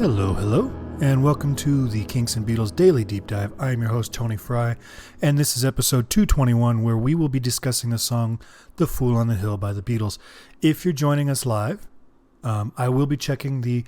Hello, hello, and welcome to the Kinks and Beatles Daily Deep Dive. I am your host, Tony Fry, and this is episode 221, where we will be discussing the song The Fool on the Hill by the Beatles. If you're joining us live, I will be checking the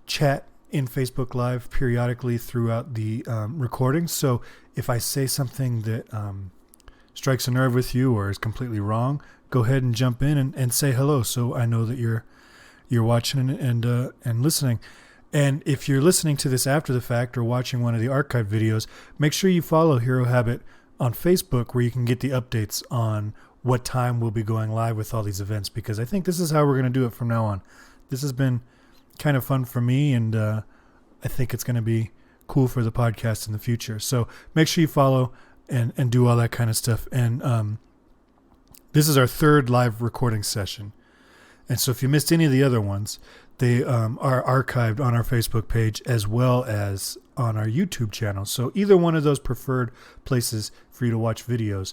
chat in Facebook Live periodically throughout the recording, so if I say something that strikes a nerve with you or is completely wrong, go ahead and jump in and say hello so I know that you're watching and listening. And if you're listening to this after the fact or watching one of the archive videos, make sure you follow Hero Habit on Facebook, where you can get the updates on what time we'll be going live with all these events, because I think this is how we're going to do it from now on. This has been kind of fun for me, and I think it's going to be cool for the podcast in the future. So make sure you follow and do all that kind of stuff. And this is our third live recording session. And so if you missed any of the other ones, they are archived on our Facebook page as well as on our YouTube channel. So either one of those preferred places for you to watch videos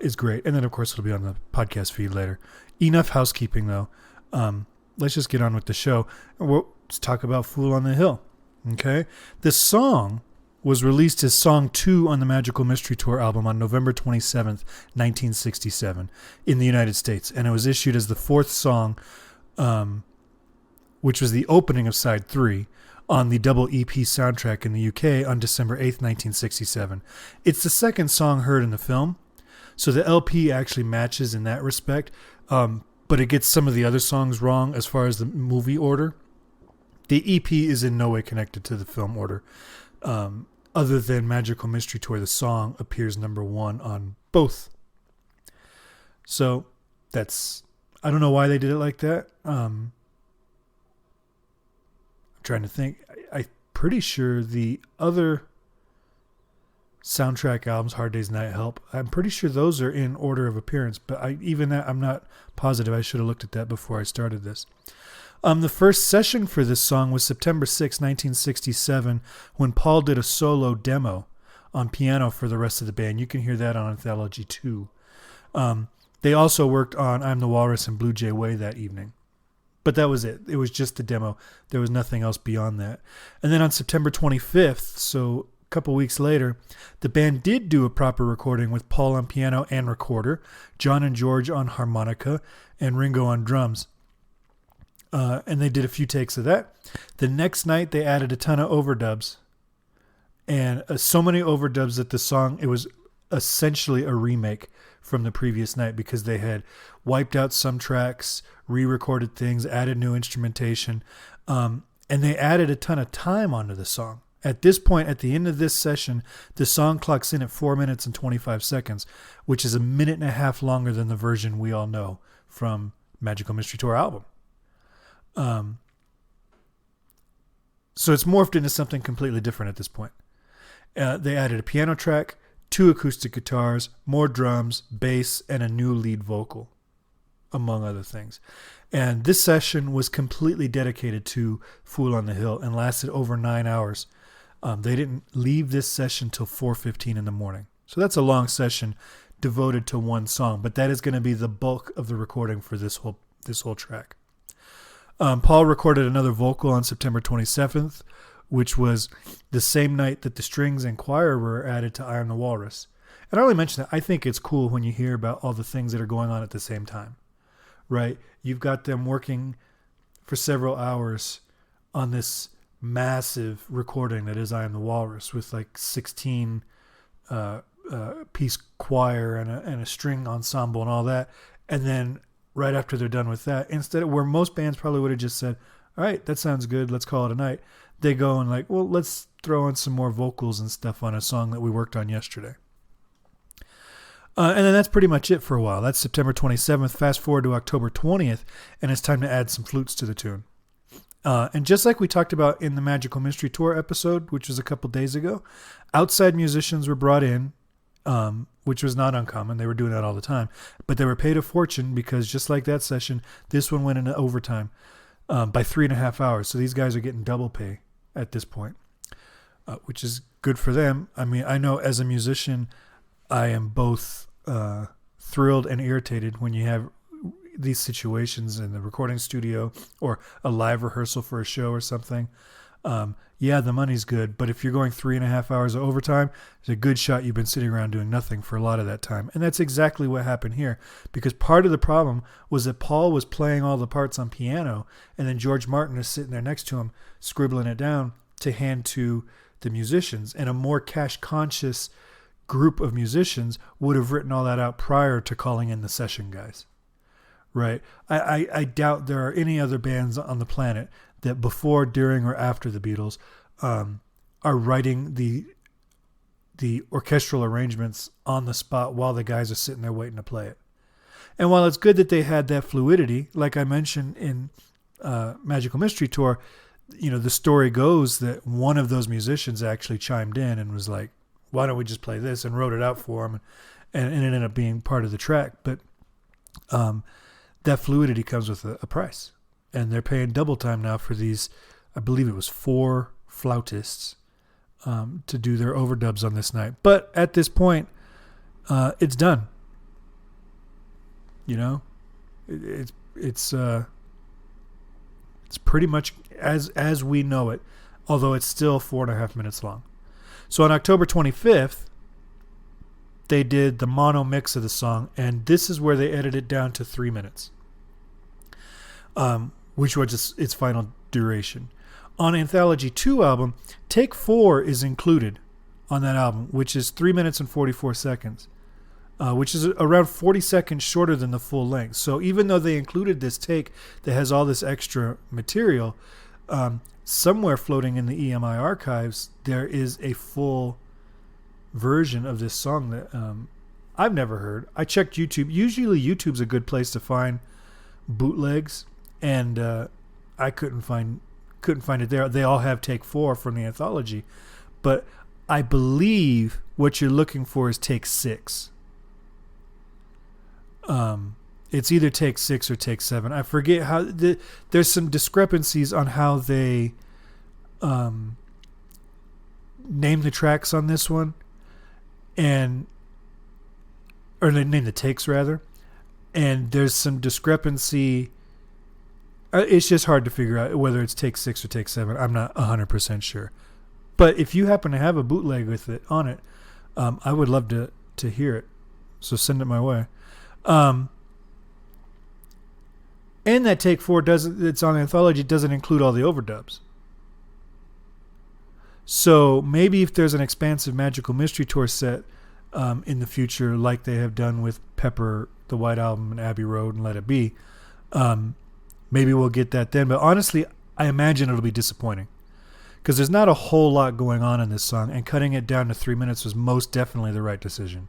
is great. And then, of course, it'll be on the podcast feed later. Enough housekeeping, though. Let's just get on with the show. Let's talk about Fool on the Hill. Okay? This song was released as Song 2 on the Magical Mystery Tour album on November 27th, 1967 in the United States. And it was issued as the fourth song, which was the opening of Side 3 on the double EP soundtrack in the UK on December 8th, 1967. It's the second song heard in the film, so the LP actually matches in that respect, but it gets some of the other songs wrong as far as the movie order. The EP is in no way connected to the film order. Other than Magical Mystery Tour, the song appears number 1 on both. So that's, I don't know why they did it like that. I'm trying to think. I'm pretty sure the other soundtrack albums, Hard Day's Night Help, I'm pretty sure those are in order of appearance, but I'm not positive. I should have looked at that before I started this. The first session for this song was September 6, 1967, when Paul did a solo demo on piano for the rest of the band. You can hear that on Anthology 2. They also worked on I'm the Walrus and Blue Jay Way that evening. But that was it. It was just a demo. There was nothing else beyond that. And then on September 25th, so a couple weeks later, the band did do a proper recording with Paul on piano and recorder, John and George on harmonica, and Ringo on drums. And they did a few takes of that. The next night, they added a ton of overdubs. And so many overdubs that the song, it was essentially a remake from the previous night, because they had wiped out some tracks, re-recorded things, added new instrumentation, and they added a ton of time onto the song. At this point, at the end of this session, the song clocks in at 4 minutes and 25 seconds, which is a minute and a half longer than the version we all know from Magical Mystery Tour album. So it's morphed into something completely different at this point. They added a piano track, 2 acoustic guitars, more drums, bass, and a new lead vocal, among other things. And this session was completely dedicated to Fool on the Hill and lasted over 9 hours. They didn't leave this session till 4:15 in the morning. So that's a long session devoted to one song, but that is going to be the bulk of the recording for this whole track. Paul recorded another vocal on September 27th, which was the same night that the strings and choir were added to I Am the Walrus. And I only mention that I think it's cool when you hear about all the things that are going on at the same time, right? You've got them working for several hours on this massive recording that is I Am the Walrus, with like 16 piece choir and a string ensemble and all that. And then right after they're done with that, instead of where most bands probably would have just said, all right, that sounds good, let's call it a night, they go and like, well, let's throw in some more vocals and stuff on a song that we worked on yesterday. And then that's pretty much it for a while. That's September 27th. Fast forward to October 20th, and it's time to add some flutes to the tune. And just like we talked about in the Magical Mystery Tour episode, which was a couple days ago, outside musicians were brought in, which was not uncommon. They were doing that all the time. But they were paid a fortune, because just like that session, this one went into overtime by 3.5 hours. So these guys are getting double pay at this point, which is good for them. I mean, I know as a musician, I am both thrilled and irritated when you have these situations in the recording studio or a live rehearsal for a show or something. Yeah, the money's good, but if you're going 3.5 hours of overtime, there's a good shot you've been sitting around doing nothing for a lot of that time. And that's exactly what happened here, because part of the problem was that Paul was playing all the parts on piano, and then George Martin is sitting there next to him, scribbling it down to hand to the musicians. And a more cash-conscious group of musicians would have written all that out prior to calling in the session guys. Right? I doubt there are any other bands on the planet that before, during, or after the Beatles are writing the orchestral arrangements on the spot while the guys are sitting there waiting to play it. And while it's good that they had that fluidity, like I mentioned in Magical Mystery Tour, the story goes that one of those musicians actually chimed in and was like, why don't we just play this, and wrote it out for them, and it ended up being part of the track. But that fluidity comes with a price. And they're paying double time now for these, I believe it was 4 flautists to do their overdubs on this night. But at this point, it's done. It's pretty much as we know it, although it's still 4.5 minutes long. So on October 25th, they did the mono mix of the song, and this is where they edited it down to 3 minutes. Which was its final duration. On Anthology 2 album, Take 4 is included on that album, which is 3 minutes and 44 seconds, which is around 40 seconds shorter than the full length. So even though they included this take that has all this extra material, somewhere floating in the EMI archives, there is a full version of this song that I've never heard. I checked YouTube. Usually YouTube's a good place to find bootlegs. And I couldn't find it there. They all have Take 4 from the anthology, but I believe what you're looking for is Take 6. It's either Take 6 or Take 7. I forget how. There's some discrepancies on how they name the tracks on this one, or they name the takes rather. And there's some discrepancy. It's just hard to figure out whether it's Take 6 or Take 7. I'm not 100% sure. But if you happen to have a bootleg with it on it, I would love to hear it. So send it my way. And that Take 4 it's on Anthology, doesn't include all the overdubs. So maybe if there's an expansive Magical Mystery Tour set in the future, like they have done with Pepper, the White Album, and Abbey Road, and Let It Be, maybe we'll get that then. But honestly, I imagine it'll be disappointing because there's not a whole lot going on in this song, and cutting it down to 3 minutes was most definitely the right decision.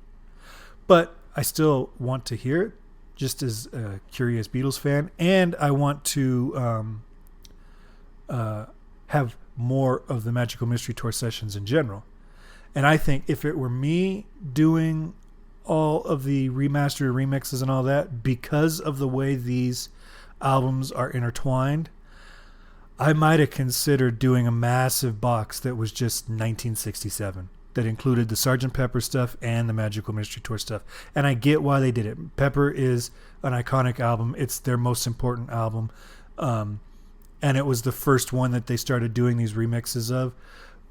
But I still want to hear it, just as a curious Beatles fan, and I want to have more of the Magical Mystery Tour sessions in general. And I think if it were me doing all of the remastered remixes and all that, because of the way these albums are intertwined, I might have considered doing a massive box that was just 1967 that included the Sgt. Pepper stuff and the Magical Mystery Tour stuff. And I get why they did it. Pepper is an iconic album. It's their most important album. And it was the first one that they started doing these remixes of.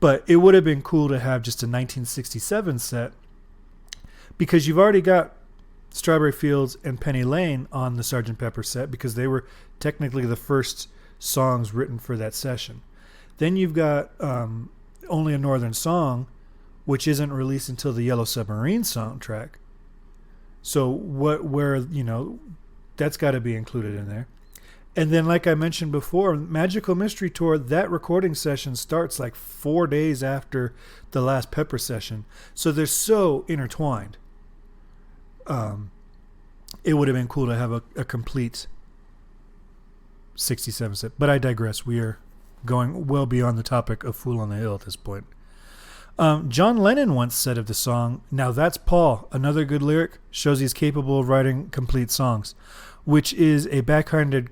But it would have been cool to have just a 1967 set, because you've already got Strawberry Fields and Penny Lane on the Sgt. Pepper set, because they were technically the first songs written for that session. Then you've got Only a Northern Song, which isn't released until the Yellow Submarine soundtrack. So that's got to be included in there. And then, like I mentioned before, Magical Mystery Tour, that recording session starts like 4 days after the last Pepper session. So they're so intertwined. It would have been cool to have a complete 67 set. But I digress. We are going well beyond the topic of Fool on the Hill at this point. John Lennon once said of the song, "Now that's Paul. Another good lyric. Shows he's capable of writing complete songs," which is a backhanded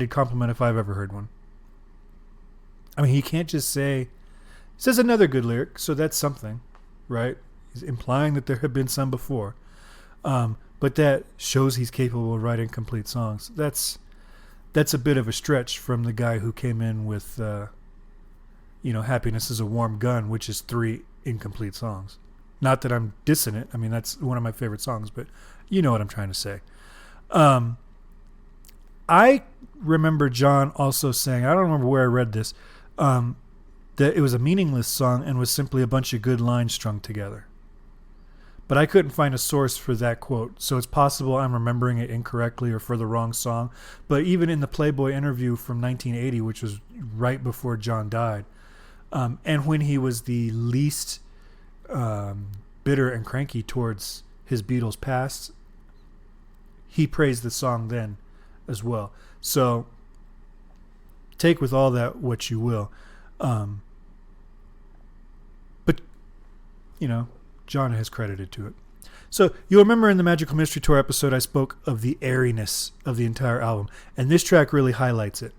compliment if I've ever heard one. I mean, he can't just say, says another good lyric, so that's something, right? He's implying that there have been some before. But that shows he's capable of writing complete songs. That's a bit of a stretch from the guy who came in with Happiness is a Warm Gun, which is 3 incomplete songs. Not that I'm dissing it. I mean, that's one of my favorite songs, but you know what I'm trying to say. I remember John also saying, I don't remember where I read this, that it was a meaningless song and was simply a bunch of good lines strung together. But I couldn't find a source for that quote, so it's possible I'm remembering it incorrectly or for the wrong song. But even in the Playboy interview from 1980, which was right before John died, and when he was the least bitter and cranky towards his Beatles past, he praised the song then as well. So take with all that what you will. But, John has credited to it. So you'll remember in the Magical Mystery Tour episode, I spoke of the airiness of the entire album. And this track really highlights it,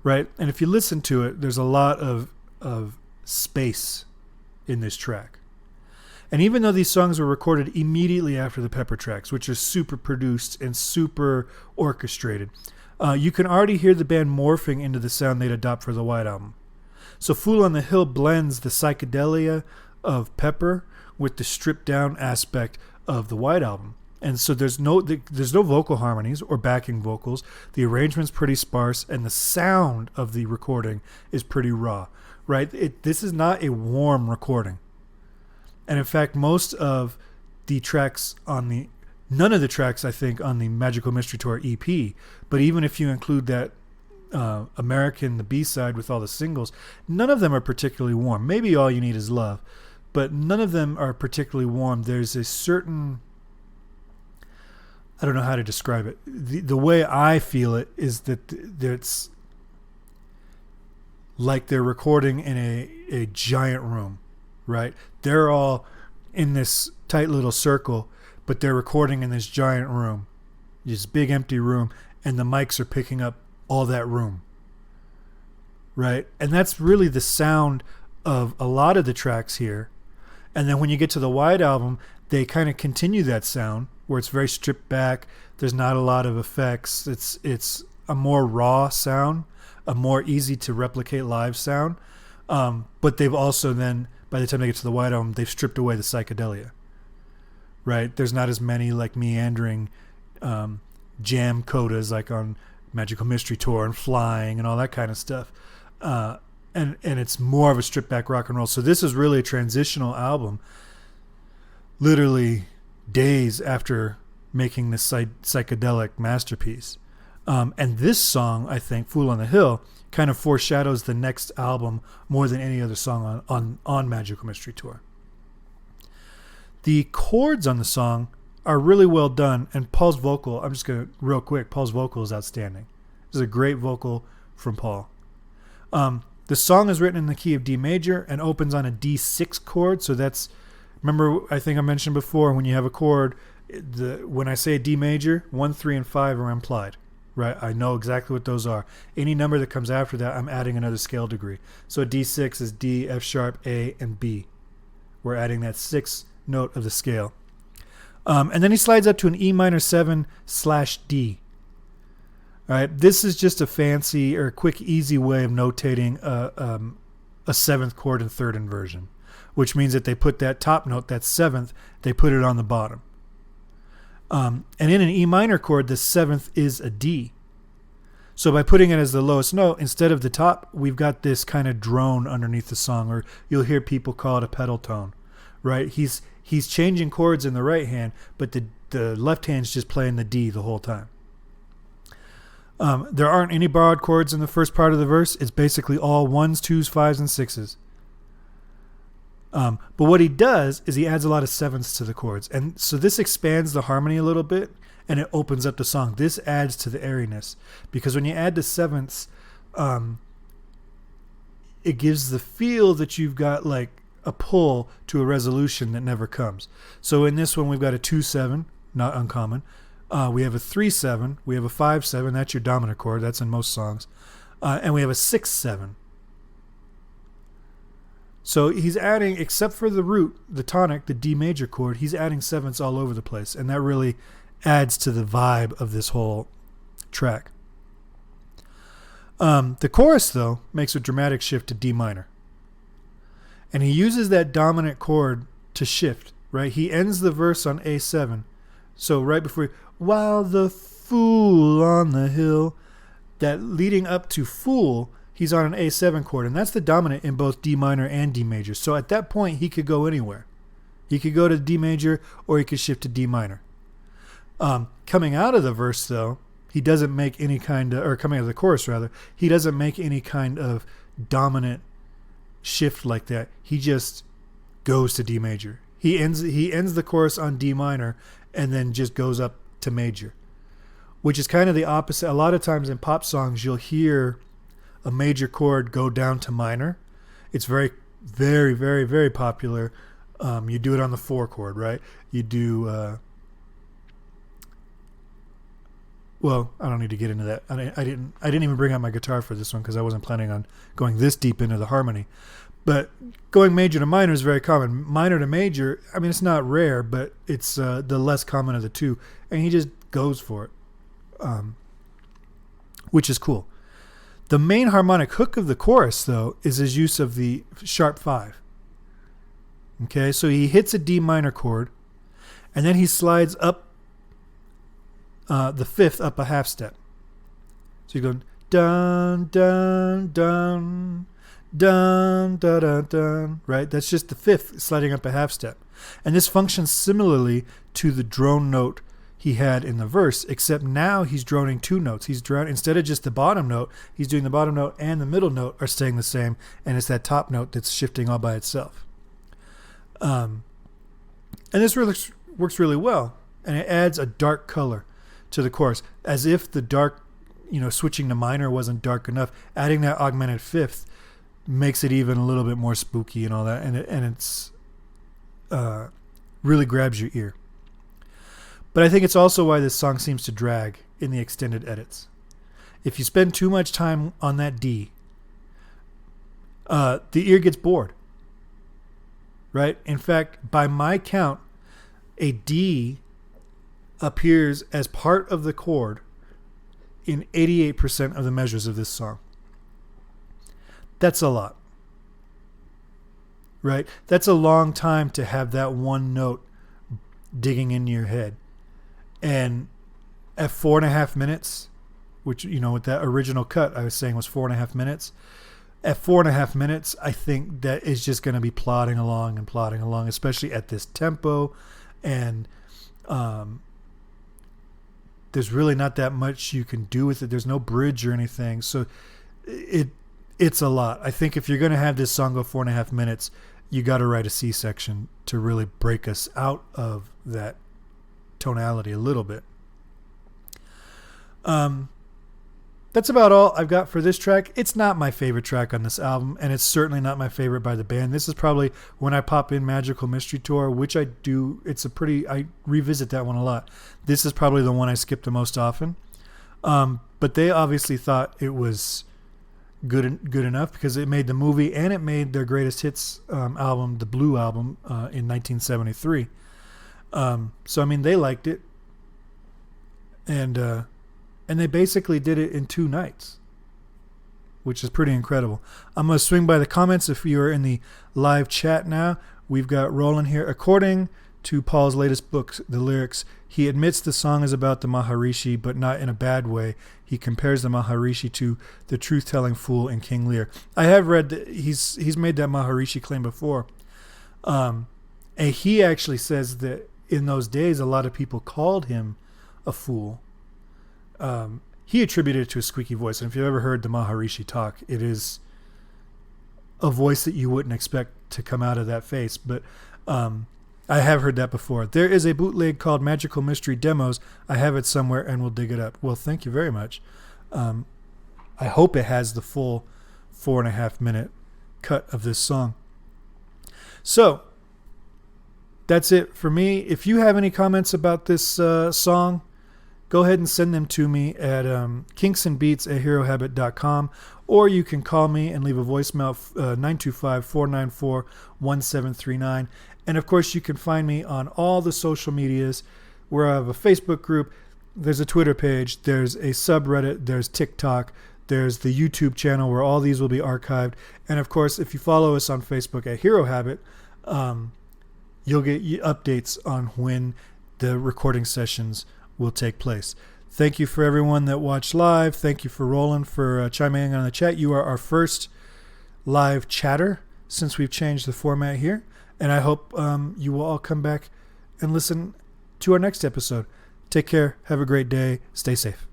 right? And if you listen to it, there's a lot of space in this track. And even though these songs were recorded immediately after the Pepper tracks, which are super produced and super orchestrated, you can already hear the band morphing into the sound they'd adopt for the White Album. So Fool on the Hill blends the psychedelia of Pepper with the stripped down aspect of the White Album. And so there's no vocal harmonies or backing vocals. The arrangement's pretty sparse, and the sound of the recording is pretty raw, right? This is not a warm recording. And in fact, most of the tracks none of the tracks, I think, on the Magical Mystery Tour EP, but even if you include that American, the B-side with all the singles, none of them are particularly warm. Maybe All You Need Is Love, but none of them are particularly warm. There's a certain, I don't know how to describe it. The way I feel it is that it's like they're recording in a giant room, right? They're all in this tight little circle, but they're recording in this giant room, this big empty room, and the mics are picking up all that room, right? And that's really the sound of a lot of the tracks here. And then when you get to the White Album, they kind of continue that sound where it's very stripped back. There's not a lot of effects. It's a more raw sound, a more easy to replicate live sound. But they've also then, by the time they get to the White Album, they've stripped away the psychedelia, right? There's not as many like meandering jam codas like on Magical Mystery Tour and Flying and all that kind of stuff. And it's more of a stripped back rock and roll. So this is really a transitional album, literally days after making this psychedelic masterpiece. And this song, I think, Fool on the Hill, kind of foreshadows the next album more than any other song on Magical Mystery Tour. The chords on the song are really well done, and Paul's vocal, I'm just going to, real quick, Paul's vocal is outstanding. This is a great vocal from Paul. The song is written in the key of D major and opens on a D6 chord, so that's, remember, I think I mentioned before, when you have a chord, when I say D major, 1, 3, and 5 are implied. Right, I know exactly what those are. Any number that comes after that, I'm adding another scale degree. So D6 is D, F sharp, A, and B. We're adding that 6th note of the scale. And then he slides up to an E minor 7/D. All right, this is just a fancy or quick, easy way of notating a 7th chord and 3rd inversion, which means that they put that top note, that 7th, they put it on the bottom. And in an E minor chord, the 7th is a D. So by putting it as the lowest note, instead of the top, we've got this kind of drone underneath the song, or you'll hear people call it a pedal tone, right? He's changing chords in the right hand, but the left hand's just playing the D the whole time. There aren't any borrowed chords in the first part of the verse. It's basically all 1s, 2s, 5s, and 6s. But what he does is he adds a lot of 7ths to the chords. And so this expands the harmony a little bit, and it opens up the song. This adds to the airiness, because when you add the 7ths, it gives the feel that you've got like a pull to a resolution that never comes. So in this one, we've got a 2/7, not uncommon. We have a 3/7. We have a 5/7. That's your dominant chord. That's in most songs. And we have a 6/7. So he's adding, except for the root, the tonic, the D major chord, he's adding 7ths all over the place. And that really adds to the vibe of this whole track. The chorus, though, makes a dramatic shift to D minor. And he uses that dominant chord to shift, right? He ends the verse on A7. So right before, while the fool on the hill, that leading up to fool, he's on an A7 chord, and that's the dominant in both D minor and D major. So at that point, he could go anywhere. He could go to D major, or he could shift to D minor. Coming out of the verse, though, he doesn't make any kind of, or coming out of the chorus, rather, he doesn't make any kind of dominant shift like that. He just goes to D major. He ends the chorus on D minor, and then just goes up to major, which is kind of the opposite. A lot of times in pop songs, you'll hear a major chord go down to minor. It's very, very, very, very popular. You do it on the 4 chord, right? You do. Well, I don't need to get into that. I didn't even bring out my guitar for this one because I wasn't planning on going this deep into the harmony. But going major to minor is very common. Minor to major, I mean, it's not rare, but it's the less common of the two. And he just goes for it, which is cool. The main harmonic hook of the chorus, though, is his use of the sharp 5. Okay, so he hits a D minor chord, and then he slides up the 5th up a half step. So you're going dun, dun, dun, dun, dun, dun, dun, right? That's just the 5th sliding up a half step. And this functions similarly to the drone note he had in the verse, except now he's droning 2 notes. Instead of just the bottom note, he's doing the bottom note and the middle note are staying the same, and it's that top note that's shifting all by itself. And this really works really well, and it adds a dark color to the chorus, as if the dark, switching to minor wasn't dark enough. Adding that augmented 5th makes it even a little bit more spooky and all that, and it's really grabs your ear. But I think it's also why this song seems to drag in the extended edits. If you spend too much time on that D, the ear gets bored. Right? In fact, by my count, a D appears as part of the chord in 88% of the measures of this song. That's a lot. Right? That's a long time to have that one note digging into your head. And at 4.5 minutes, which, with that original cut I was saying was 4.5 minutes, at 4.5 minutes, I think that is just going to be plodding along, especially at this tempo. And there's really not that much you can do with it. There's no bridge or anything. So it's a lot. I think if you're going to have this song go 4.5 minutes, you got to write a C section to really break us out of that tonality a little bit. That's about all I've got for this track. It's not my favorite track on this album, and it's certainly not my favorite by the band. This is probably when I pop in Magical Mystery Tour, which I do. I revisit that one a lot. This is probably the one I skip the most often. But they obviously thought it was good enough because it made the movie and it made their greatest hits album, the Blue Album, in 1973. So, I mean, they liked it. And they basically did it in 2 nights, which is pretty incredible. I'm going to swing by the comments if you are in the live chat now. We've got Roland here. According to Paul's latest book, The Lyrics, he admits the song is about the Maharishi, but not in a bad way. He compares the Maharishi to the truth-telling fool in King Lear. I have read that he's made that Maharishi claim before. And he actually says that in those days, a lot of people called him a fool. He attributed it to a squeaky voice. And if you've ever heard the Maharishi talk, it is a voice that you wouldn't expect to come out of that face. But I have heard that before. There is a bootleg called Magical Mystery Demos. I have it somewhere and we'll dig it up. Well, thank you very much. I hope it has the full 4.5 minute cut of this song. So that's it for me. If you have any comments about this song, go ahead and send them to me at kinksandbeats@herohabit.com, or you can call me and leave a voicemail, 925-494-1739. And of course, you can find me on all the social medias, where I have a Facebook group, there's a Twitter page, there's a subreddit, there's TikTok, There's the YouTube channel where all these will be archived. And of course, if you follow us on Facebook at Hero Habit, you'll get updates on when the recording sessions will take place. Thank you for everyone that watched live. Thank you for Roland for chiming in on the chat. You are our first live chatter since we've changed the format here. And I hope you will all come back and listen to our next episode. Take care. Have a great day. Stay safe.